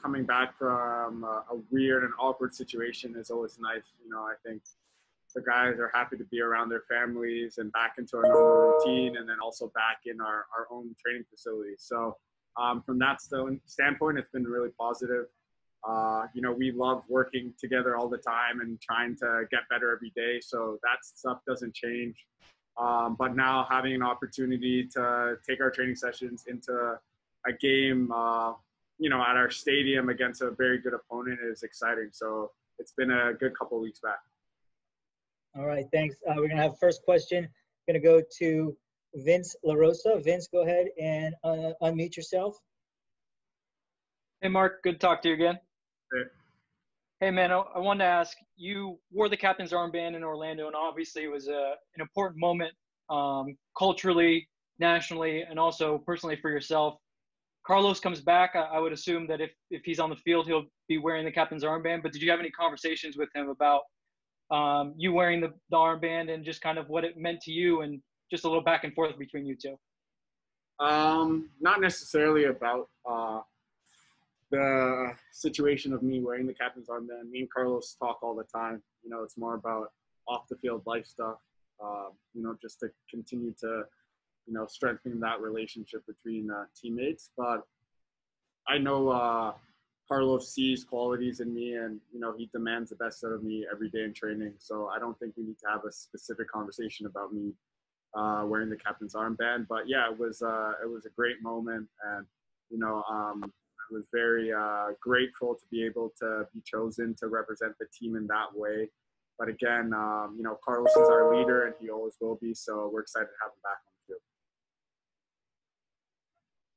coming back from a weird and awkward situation is always nice. I think the guys are happy to be around their families and back into our normal routine, and then also back in our own training facility. So from that standpoint, it's been really positive. We love working together all the time and trying to get better every day. So that stuff doesn't change. But now having an opportunity to take our training sessions into a game, at our stadium against a very good opponent is exciting. So it's been a good couple of weeks back. All right, thanks. We're going to have first question. Going to go to Vince LaRosa. Vince, go ahead and unmute yourself. Hey, Mark. Good to talk to you again. Hey. Hey, man, I wanted to ask, you wore the captain's armband in Orlando, and obviously it was an important moment culturally, nationally, and also personally for yourself. Carlos comes back. I would assume that if he's on the field, he'll be wearing the captain's armband. But did you have any conversations with him about you wearing the armband and just kind of what it meant to you and just a little back and forth between you two? Not necessarily about the situation of me wearing the captain's armband. Me and Carlos talk all the time. It's more about off the field life stuff, just to continue to, strengthen that relationship between teammates. But I know Carlos sees qualities in me, and, he demands the best out of me every day in training. So I don't think we need to have a specific conversation about me wearing the captain's armband. But yeah, it was a great moment, and, I was very grateful to be able to be chosen to represent the team in that way. But again, Carlos is our leader, and he always will be. So we're excited to have him back on the field.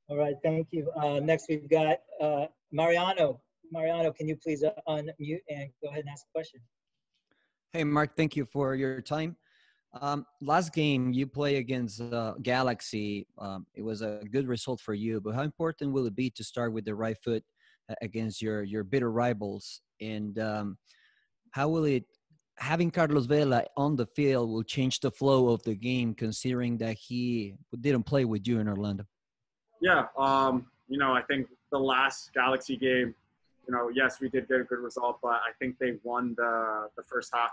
All right, thank you. Next, we've got Mariano. Mariano, can you please unmute and go ahead and ask a question? Hey, Mark, thank you for your time. Last game you play against Galaxy, it was a good result for you, but how important will it be to start with the right foot against your bitter rivals? And how will having Carlos Vela on the field will change the flow of the game, considering that he didn't play with you in Orlando? Yeah, I think the last Galaxy game, yes, we did get a good result, but I think they won the first half.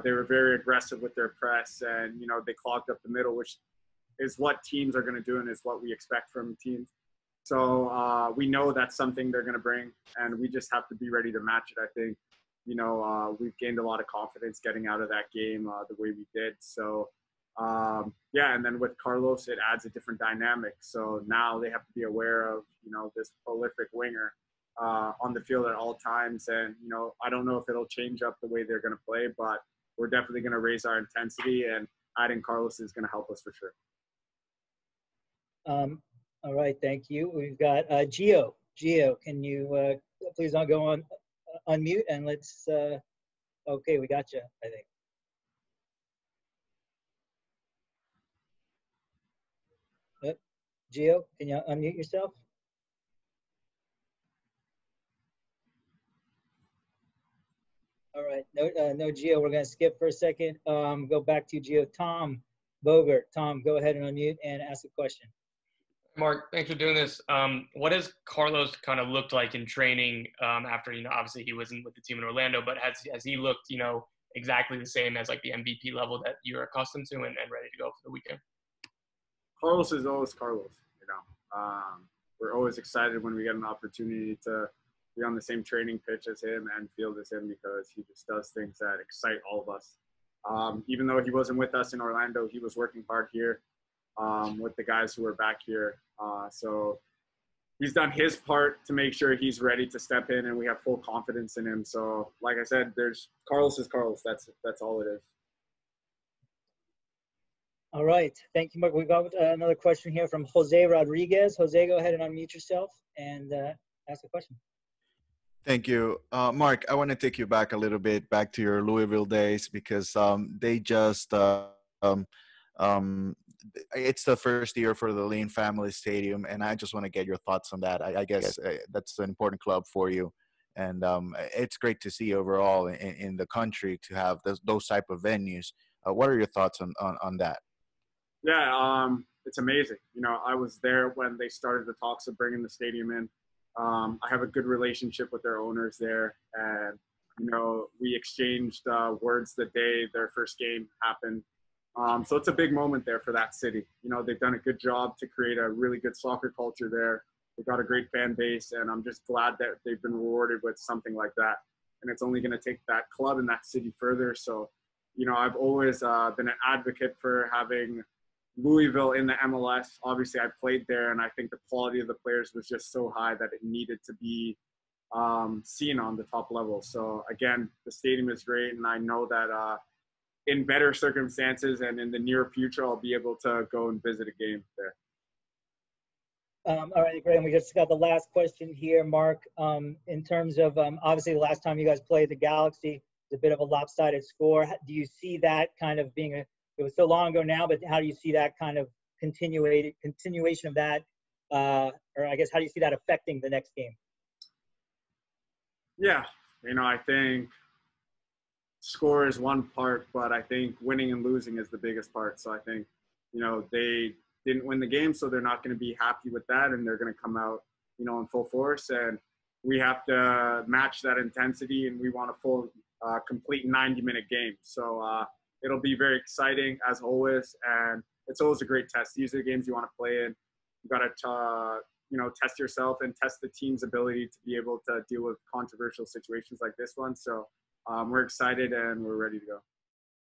They were very aggressive with their press, and, they clogged up the middle, which is what teams are going to do and is what we expect from teams. So we know that's something they're going to bring, and we just have to be ready to match it. I think, we've gained a lot of confidence getting out of that game the way we did. So, and then with Carlos, it adds a different dynamic. So now they have to be aware of, this prolific winger on the field at all times. And, I don't know if it'll change up the way they're going to play, but we're definitely going to raise our intensity, and adding Carlos is going to help us for sure. All right, thank you. We've got Gio. Gio, can you please go on unmute and let's okay, we got you, I think. Yep. Gio, can you unmute yourself? All right, no Gio, we're gonna skip for a second. Go back to Gio. Tom Bogert. Tom, go ahead and unmute and ask a question. Mark, thanks for doing this. What has Carlos kind of looked like in training after, obviously he wasn't with the team in Orlando, but has he looked, exactly the same as like the MVP level that you're accustomed to and ready to go for the weekend? Carlos is always Carlos, we're always excited when we get an opportunity to be on the same training pitch as him and field as him, because he just does things that excite all of us. Even though he wasn't with us in Orlando, he was working hard here with the guys who are back here. So he's done his part to make sure he's ready to step in, and we have full confidence in him. So like I said, Carlos is Carlos. That's all it is. All right. Thank you, Mark. We've got another question here from Jose Rodriguez. Jose, go ahead and unmute yourself and ask a question. Thank you. Mark, I want to take you back a little bit, back to your Louisville days, because they just it's the first year for the Lean Family Stadium, and I just want to get your thoughts on that. I guess that's an important club for you, and it's great to see overall in the country to have those type of venues. What are your thoughts on that? Yeah, it's amazing. I was there when they started the talks of bringing the stadium in. I have a good relationship with their owners there, and we exchanged words the day their first game happened. So it's a big moment there for that city. They've done a good job to create a really good soccer culture there. They've got a great fan base, and I'm just glad that they've been rewarded with something like that. And it's only going to take that club and that city further. So, I've always been an advocate for having Louisville in the MLS. Obviously, I played there, and I think the quality of the players was just so high that it needed to be seen on the top level. So, again, the stadium is great, and I know that in better circumstances and in the near future, I'll be able to go and visit a game there. All right, great. And we just got the last question here, Mark. In terms of obviously the last time you guys played the Galaxy, it's a bit of a lopsided score. Do you see that kind of being it was so long ago now, but how do you see that kind of continuation of that, or I guess how do you see that affecting the next game? Yeah, I think score is one part, but I think winning and losing is the biggest part. So I think, they didn't win the game, so they're not going to be happy with that, and they're going to come out, in full force. And we have to match that intensity, and we want a full, complete 90-minute game. So it'll be very exciting as always, and it's always a great test. These are the games you want to play in. You got to, test yourself and test the team's ability to be able to deal with controversial situations like this one. So we're excited and we're ready to go.